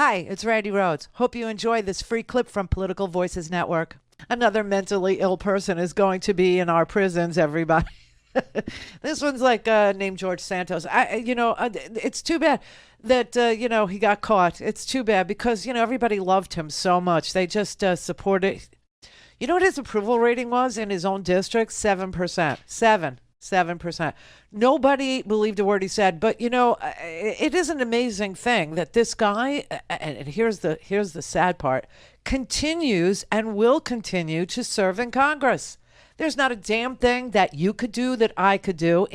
Hi, it's Randi Rhodes. Hope you enjoy this free clip from Political Voices Network. Another mentally ill person is going to be in our prisons, everybody. This one's like named George Santos. It's too bad that he got caught. It's too bad because everybody loved him so much. They just supported. You know what his approval rating was in his own district? 7%. 7%. Nobody believed a word he said. But it is an amazing thing that this guy, and here's the sad part, continues and will continue to serve in Congress. There's not a damn thing that you could do that I could do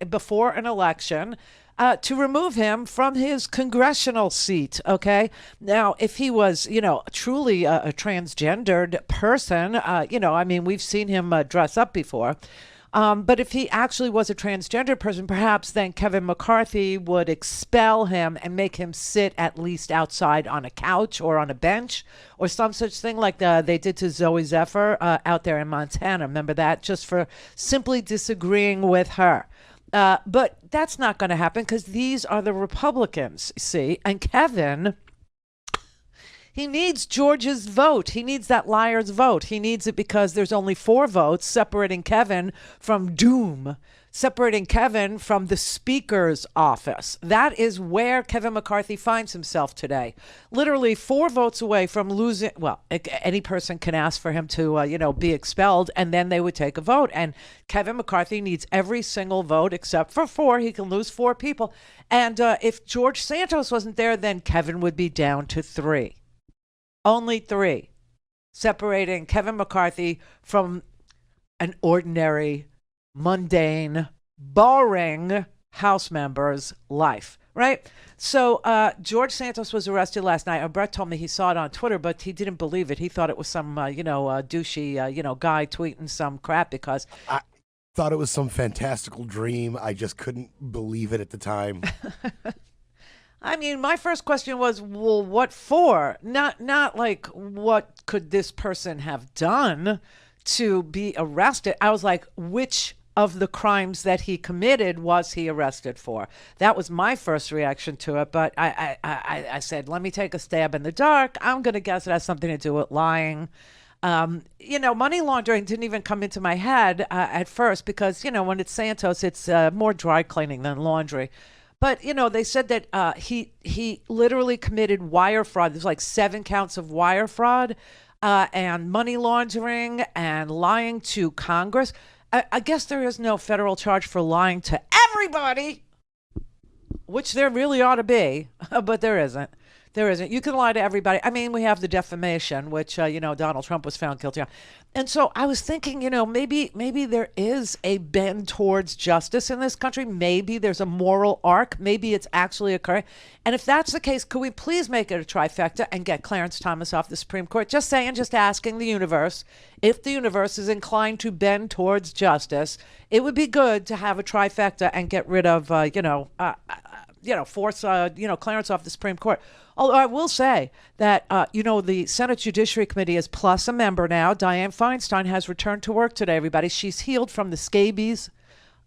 before an election to remove him from his congressional seat. Okay. Now, if he was, truly a transgendered person, we've seen him dress up before. But if he actually was a transgender person, perhaps then Kevin McCarthy would expel him and make him sit at least outside on a couch or on a bench or some such thing like they did to Zoe Zephyr out there in Montana. Remember that? Just for simply disagreeing with her. But that's not going to happen because these are the Republicans, see? And Kevin, he needs George's vote. He needs that liar's vote. He needs it because there's only 4 votes separating Kevin from doom, separating Kevin from the Speaker's office. That is where Kevin McCarthy finds himself today. Literally 4 votes away from losing. Well, any person can ask for him to, be expelled, and then they would take a vote. And Kevin McCarthy needs every single vote except for 4. He can lose 4 people. And if George Santos wasn't there, then Kevin would be down to 3. Only 3, separating Kevin McCarthy from an ordinary, mundane, boring House member's life, right? So George Santos was arrested last night. Brett told me he saw it on Twitter, but he didn't believe it. He thought it was some, douchey, guy tweeting some crap because I thought it was some fantastical dream. I just couldn't believe it at the time. I mean, my first question was, well, what for? Not like, what could this person have done to be arrested? I was like, which of the crimes that he committed was he arrested for? That was my first reaction to it. But I said, let me take a stab in the dark. I'm going to guess it has something to do with lying. Money laundering didn't even come into my head at first because, when it's Santos, it's more dry cleaning than laundry. But, they said that he literally committed wire fraud. There's like 7 counts of wire fraud and money laundering and lying to Congress. I guess there is no federal charge for lying to everybody, which there really ought to be, but there isn't. There isn't. You can lie to everybody. I mean, we have the defamation, which, Donald Trump was found guilty on. And so I was thinking, maybe there is a bend towards justice in this country. Maybe there's a moral arc. Maybe it's actually occurring. And if that's the case, could we please make it a trifecta and get Clarence Thomas off the Supreme Court? Just saying, just asking the universe. If the universe is inclined to bend towards justice, it would be good to have a trifecta and get rid of, force, Clarence off the Supreme Court. Although I will say that, the Senate Judiciary Committee is plus a member now. Dianne Feinstein has returned to work today, everybody. She's healed from the scabies.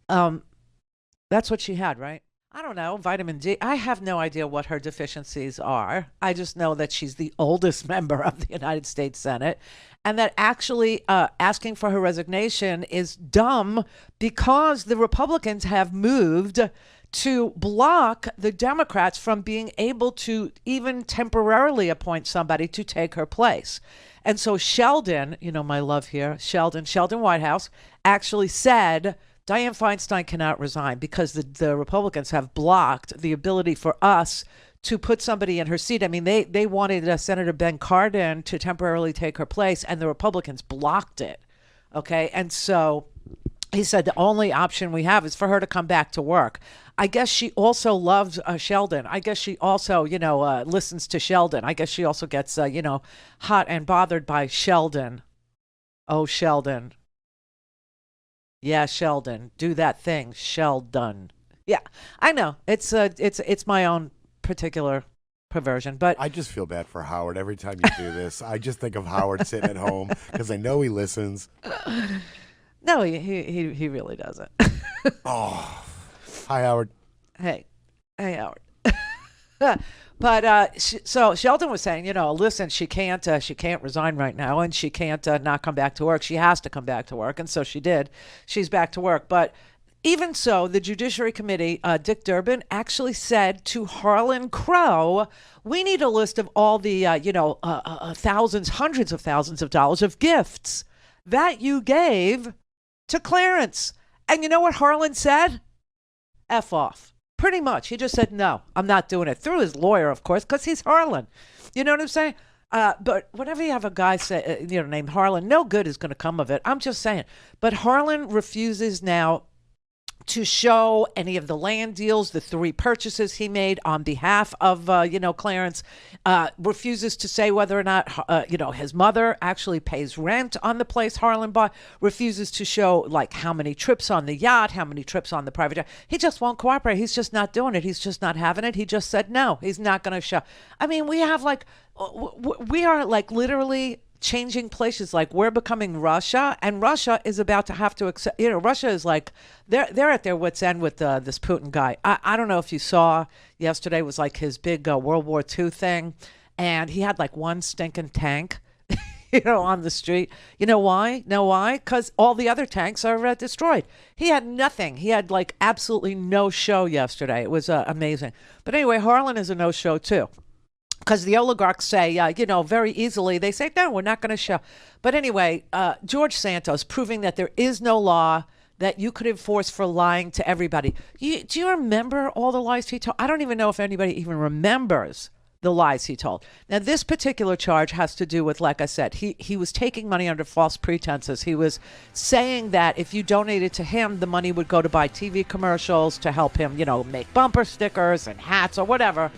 That's what she had, right? I don't know, vitamin D. I have no idea what her deficiencies are. I just know that she's the oldest member of the United States Senate and that actually asking for her resignation is dumb because the Republicans have moved to block the Democrats from being able to even temporarily appoint somebody to take her place. And so Sheldon, my love here, Sheldon Whitehouse, actually said Dianne Feinstein cannot resign because the Republicans have blocked the ability for us to put somebody in her seat. I mean, they wanted Senator Ben Cardin to temporarily take her place, and the Republicans blocked it. Okay, and so he said the only option we have is for her to come back to work. I guess she also loves Sheldon. I guess she also, listens to Sheldon. I guess she also gets, hot and bothered by Sheldon. Oh, Sheldon. Yeah, Sheldon. Do that thing, Sheldon. Yeah, I know. It's my own particular perversion, but I just feel bad for Howard every time you do this. I just think of Howard sitting at home because I know he listens. No, he really doesn't. Oh, hi, Howard. Hey, Howard. But so Sheldon was saying, listen, she can't resign right now, and she can't not come back to work. She has to come back to work, and so she did. She's back to work. But even so, the Judiciary Committee, Dick Durbin, actually said to Harlan Crow, "We need a list of all the thousands, hundreds of thousands of dollars of gifts that you gave to Clarence." And you know what Harlan said? F off. Pretty much. He just said, no, I'm not doing it. Through his lawyer, of course, because he's Harlan. You know what I'm saying? But whenever you have a guy say, named Harlan, no good is going to come of it. I'm just saying. But Harlan refuses now to show any of the land deals, the 3 purchases he made on behalf of, Clarence, refuses to say whether or not, his mother actually pays rent on the place Harlan bought, refuses to show, like, how many trips on the yacht, how many trips on the private jet. He just won't cooperate. He's just not doing it. He's just not having it. He just said no. He's not going to show. I mean, we have, we are, literally changing places. Like, we're becoming Russia, and Russia is about to have to accept, Russia is like, they're at their wits' end with this Putin guy. I don't know if you saw, yesterday was like his big World War II thing, and he had like one stinking tank, on the street. You know why? Know why? Because all the other tanks are destroyed. He had nothing. He had like absolutely no show yesterday. It was amazing. But anyway, Harlan is a no-show too. Because the oligarchs say, very easily, they say, no, we're not going to show. But anyway, George Santos proving that there is no law that you could enforce for lying to everybody. Do you remember all the lies he told? I don't even know if anybody even remembers the lies he told. Now, this particular charge has to do with, like I said, he was taking money under false pretenses. He was saying that if you donated to him, the money would go to buy TV commercials to help him, make bumper stickers and hats or whatever